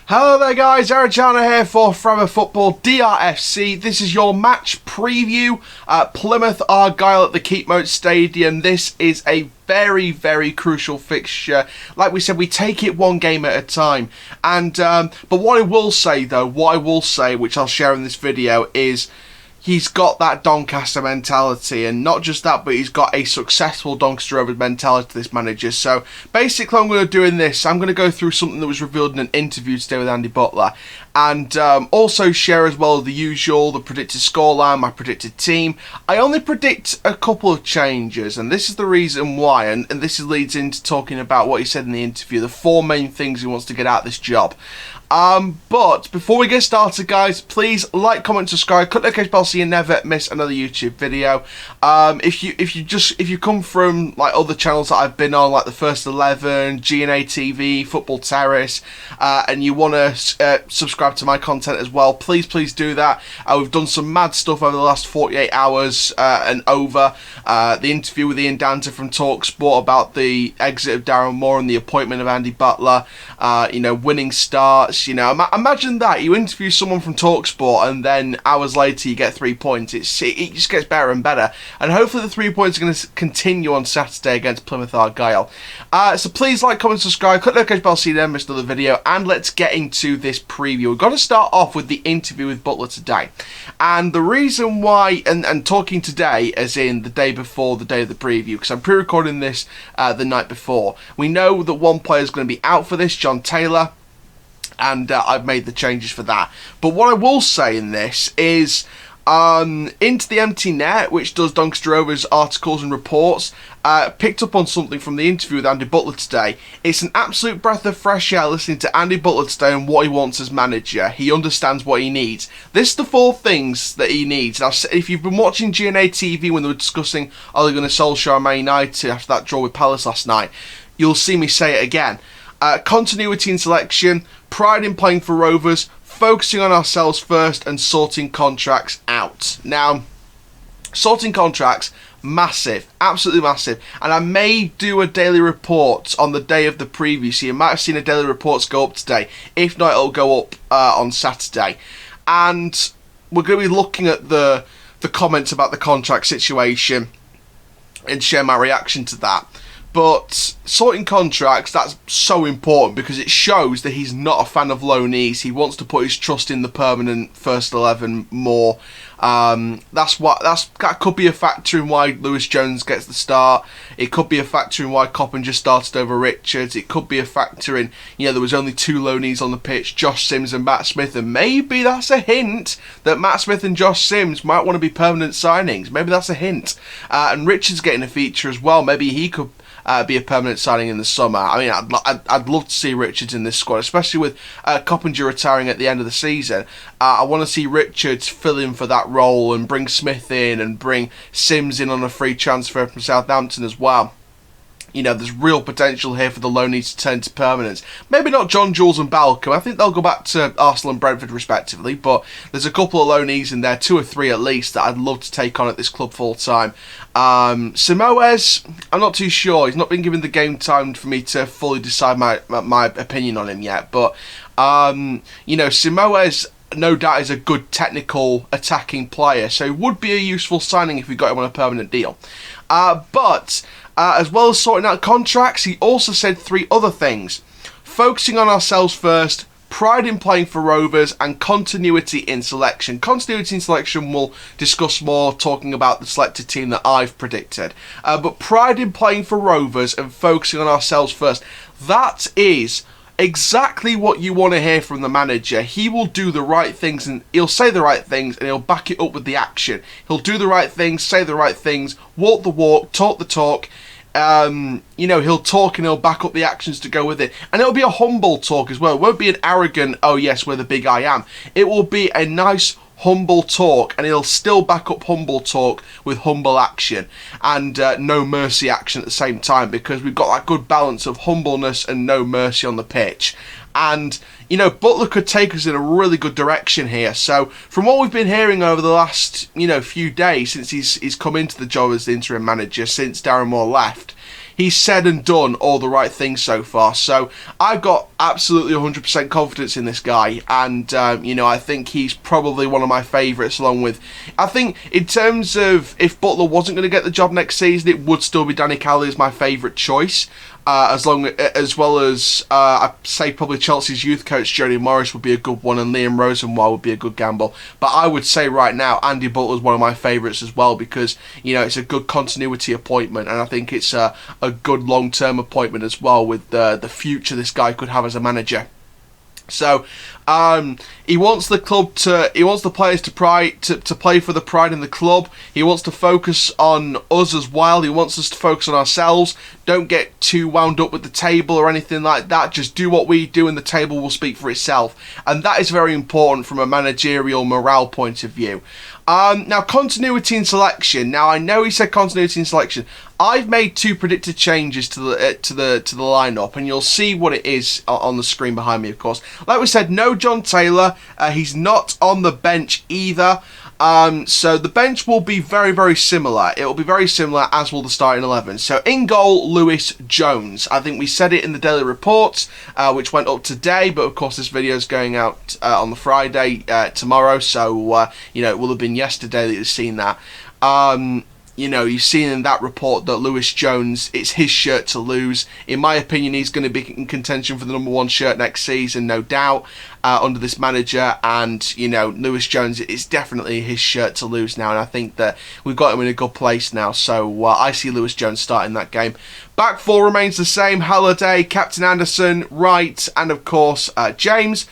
Hello there guys, Arjana here for Forever Football DRFC. This is your match preview at Plymouth Argyle at the Keepmoat Stadium. This is a very crucial fixture. Like we said, we take it one game at a time. And but what I will say though, which I'll share in this video, is he's got that Doncaster mentality, and not just that, but he's got a successful Doncaster Rovers mentality, this manager. So basically what I'm going to do in this, I'm going to go through something that was revealed in an interview today with Andy Butler, and also share as well the usual, the predicted scoreline, my predicted team. I only predict a couple of changes, and this is the reason why, and this leads into talking about what he said in the interview, the four main things he wants to get out of this job. But before we get started, guys, please like, comment, subscribe, click the notification bell so you never miss another YouTube video. If you come from like other channels that I've been on, like the First 11, G&A TV, Football Terrace, and you want to subscribe to my content as well, please do that. We've done some mad stuff over the last 48 hours and over. The interview with Ian Danter from TalkSport about the exit of Darren Moore and the appointment of Andy Butler. Winning starts. Imagine that you interview someone from TalkSport and then hours later you get 3 points. It just gets better and better, and hopefully the 3 points are going to continue on Saturday against Plymouth Argyle. So please like, comment, subscribe, click the notification bell so you never miss another video, and let's get into this preview. We've got to start off with the interview with Butler today, and the reason why, and talking today as in the day before the day of the preview, because I'm pre-recording this the night before. We know that one player is going to be out for this, John Taylor, and I've made the changes for that. But what I will say in this is, Into the Empty Net, which does Doncaster Rovers articles and reports, picked up on something from the interview with Andy Butler today. It's an absolute breath of fresh air listening to Andy Butler today and what he wants as manager. He understands what he needs. This is the four things that he needs. Now, if you've been watching G&A TV when they were discussing Ole Gunnar Solskjaer and Man United after that draw with Palace last night, you'll see me say it again. Continuity in selection, pride in playing for Rovers, focusing on ourselves first, and sorting contracts out. Now, sorting contracts, massive, absolutely massive. And I may do a daily report on the day of the preview, so you might have seen a daily reports go up today. If not, it'll go up on Saturday. And we're going to be looking at the comments about the contract situation and share my reaction to that. But sorting contracts, that's so important because it shows that he's not a fan of loanees. He wants to put his trust in the permanent First 11 more. That could be a factor in why Lewis Jones gets the start. It could be a factor in why Coppinger started over Richards. It could be a factor in, there was only two loanees on the pitch, Josh Sims and Matt Smith, and maybe that's a hint that Matt Smith and Josh Sims might want to be permanent signings. Maybe that's a hint. And Richards getting a feature as well. Maybe he could be a permanent signing in the summer. I mean, I'd love to see Richards in this squad, especially with Coppinger retiring at the end of the season. I want to see Richards fill in for that role and bring Smith in and bring Sims in on a free transfer from Southampton as well. There's real potential here for the loanees to turn to permanents. Maybe not John Jules and Balcom. I think they'll go back to Arsenal and Brentford respectively, but there's a couple of loanees in there, 2 or 3 at least, that I'd love to take on at this club full time. Simoes, I'm not too sure. He's not been given the game time for me to fully decide my opinion on him yet, but Simoes, no doubt, is a good technical attacking player, so it would be a useful signing if we got him on a permanent deal. But as well as sorting out contracts, he also said 3 other things: focusing on ourselves first, pride in playing for Rovers, and continuity in selection. Continuity in selection we'll discuss more, talking about the selected team that I've predicted. But pride in playing for Rovers and focusing on ourselves first, that is exactly what you want to hear from the manager. He will do the right things, and he'll say the right things, and he'll back it up with the action. He'll do the right things, say the right things, walk the walk, talk the talk. He'll talk and he'll back up the actions to go with it. And it'll be a humble talk as well. It won't be an arrogant, oh yes, we're the big I am. It will be a nice, humble talk, and he'll still back up humble talk with humble action and no mercy action at the same time, because we've got that good balance of humbleness and no mercy on the pitch. And, Butler could take us in a really good direction here. So, from what we've been hearing over the last, few days since he's come into the job as the interim manager, since Darren Moore left, he's said and done all the right things so far. So I've got absolutely 100% confidence in this guy, and I think he's probably one of my favourites. Along with, I think in terms of if Butler wasn't going to get the job next season, it would still be Danny Cowley as my favourite choice. As well as I'd say probably Chelsea's youth coach Jody Morris would be a good one, and Liam Rosenwald would be a good gamble. But I would say right now Andy Butler is one of my favourites as well, because it's a good continuity appointment, and I think it's a good long-term appointment as well with the future this guy could have as a manager. So he wants the players to play for the pride in the club. He wants to focus on us as well. He wants us to focus on ourselves. Don't get too wound up with the table or anything like that. Just do what we do and the table will speak for itself. And that is very important from a managerial morale point of view. Now, continuity in selection. Now, I know he said continuity in selection. I've made 2 predicted changes to the lineup, and you'll see what it is on the screen behind me, of course. Like we said, no John Taylor. He's not on the bench either. So the bench will be very, very similar. It will be very similar, as will the starting 11. So in goal, Lewis Jones. I think we said it in the daily reports, which went up today, but of course this video is going out on the Friday tomorrow, so it will have been yesterday that you've seen that. You've seen in that report that Lewis Jones, it's his shirt to lose. In my opinion, he's going to be in contention for the #1 shirt next season, no doubt, under this manager. And, Lewis Jones, it's definitely his shirt to lose now. And I think that we've got him in a good place now. So I see Lewis Jones starting that game. Back 4 remains the same. Halliday, Captain Anderson, Wright, and of course James.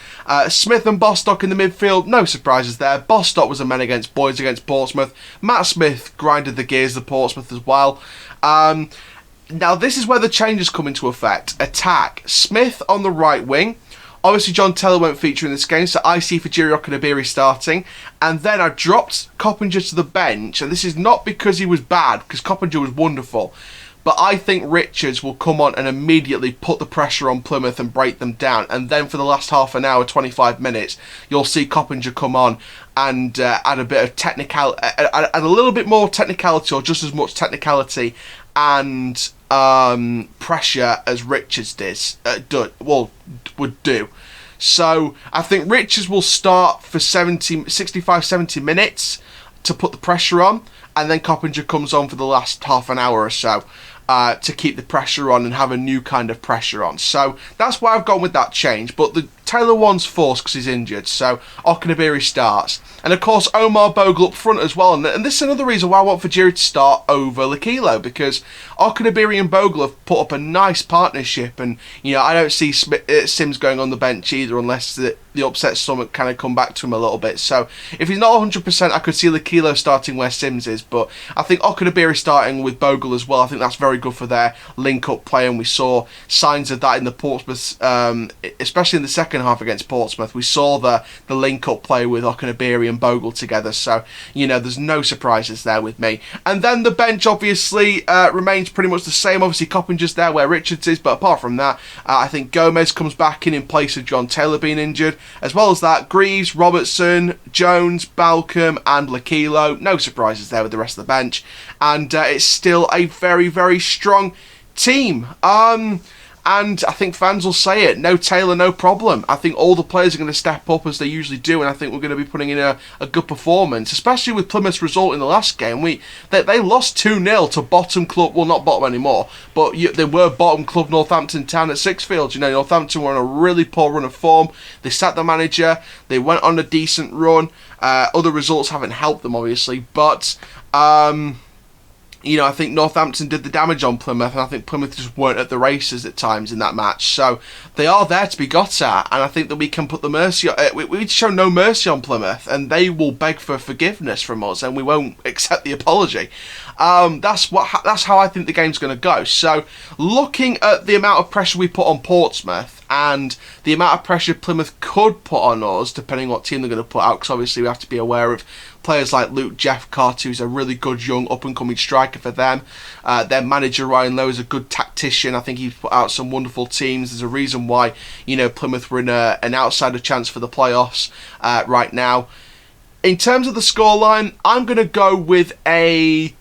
Smith and Bostock in the midfield. No surprises there. Bostock was a men against boys against Portsmouth. Matt Smith grinded the gears of Portsmouth as well. Now this is where the changes come into effect. Attack. Smith on the right wing. Obviously John Taylor won't feature in this game, so I see Fajiri Okunabiri starting. And then I dropped Coppinger to the bench, and this is not because he was bad, because Coppinger was wonderful. But I think Richards will come on and immediately put the pressure on Plymouth and break them down. And then for the last half an hour, 25 minutes, you'll see Coppinger come on and add a bit of add a little bit more technicality, or just as much technicality and pressure as Richards would do. So I think Richards will start for 65-70 minutes to put the pressure on, and then Coppinger comes on for the last half an hour or so to keep the pressure on and have a new kind of pressure on. So that's why I've gone with that change. But the Taylor one's forced because he's injured, so Okunabiri starts. And of course Omar Bogle up front as well. And this is another reason why I want Fajiri to start over Lakilo, because Okunabiri and Bogle have put up a nice partnership, and I don't see Sims going on the bench either, unless the upset stomach kind of come back to him a little bit. So if he's not 100%, I could see Lakilo starting where Sims is, but I think Okunabiri starting with Bogle as well. I think that's very good for their link-up play, and we saw signs of that in the Portsmouth, especially in the second half against Portsmouth. We saw the link-up play with Okunabiri and Bogle together, so there's no surprises there with me. And then the bench obviously remains pretty much the same. Obviously Coppinger's there where Richards is, but apart from that, I think Gomez comes back in place of John Taylor being injured. As well as that, Greaves, Robertson, Jones, Balcom and Lakilo. No surprises there with the rest of the bench. And it's still a very, very strong team. And I think fans will say it. No Taylor, no problem. I think all the players are going to step up as they usually do, and I think we're going to be putting in a good performance, especially with Plymouth's result in the last game. They lost 2-0 to bottom club, well, not bottom anymore, but they were bottom club Northampton Town at Sixfields. Northampton were on a really poor run of form. They sacked the manager. They went on a decent run. Other results haven't helped them, obviously, but I think Northampton did the damage on Plymouth, and I think Plymouth just weren't at the races at times in that match. So they are there to be got at, and I think that we can put the mercy. We show no mercy on Plymouth, and they will beg for forgiveness from us, and we won't accept the apology. That's how I think the game's going to go. So looking at the amount of pressure we put on Portsmouth and the amount of pressure Plymouth could put on us, depending on what team they're going to put out, because obviously we have to be aware of players like Luke Jeffcott, who's a really good young up-and-coming striker for them. Their manager Ryan Lowe is a good tactician. I think he's put out some wonderful teams. There's a reason why Plymouth were in an outsider chance for the playoffs right now. In terms of the scoreline, I'm going to go with a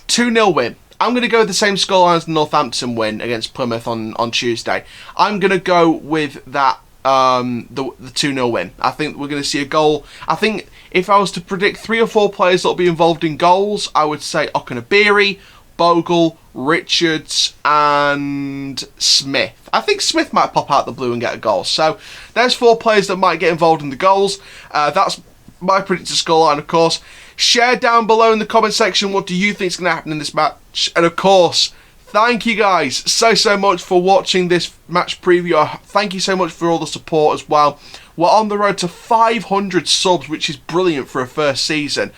2-0 win. I'm going to go with the same scoreline as the Northampton win against Plymouth on Tuesday. I'm going to go with that the 2-0 win. I think we're going to see a goal. I think if I was to predict 3 or 4 players that will be involved in goals, I would say Okunabiri, Bogle, Richards and Smith. I think Smith might pop out the blue and get a goal. So there's 4 players that might get involved in the goals. That's my predicted scoreline, of course. Share down below in the comment section what do you think is going to happen in this match. And of course, thank you guys so much for watching this match preview. Thank you so much for all the support as well. We're on the road to 500 subs, which is brilliant for a first season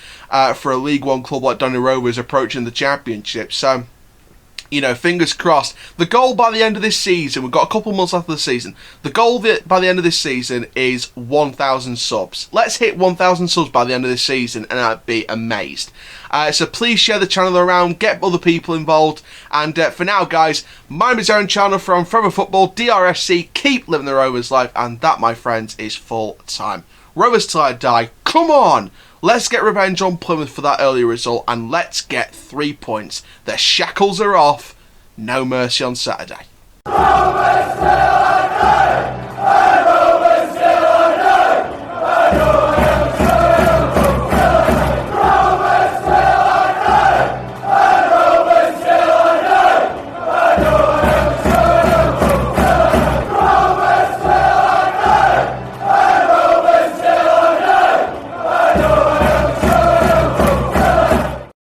for a League One club like Doncaster Rovers approaching the Championship. So, you know, fingers crossed. The goal by the end of this season, we've got a couple months left of the season. The goal by the end of this season is 1,000 subs. Let's hit 1,000 subs by the end of this season and I'd be amazed. So please share the channel around, get other people involved. And for now, guys, my name is Aaron Chandler from Forever Football, DRFC. Keep living the Rovers life, and that, my friends, is full time. Rovers till I die. Come on! Let's get revenge on Plymouth for that early result, and let's get 3 points. The shackles are off. No mercy on Saturday.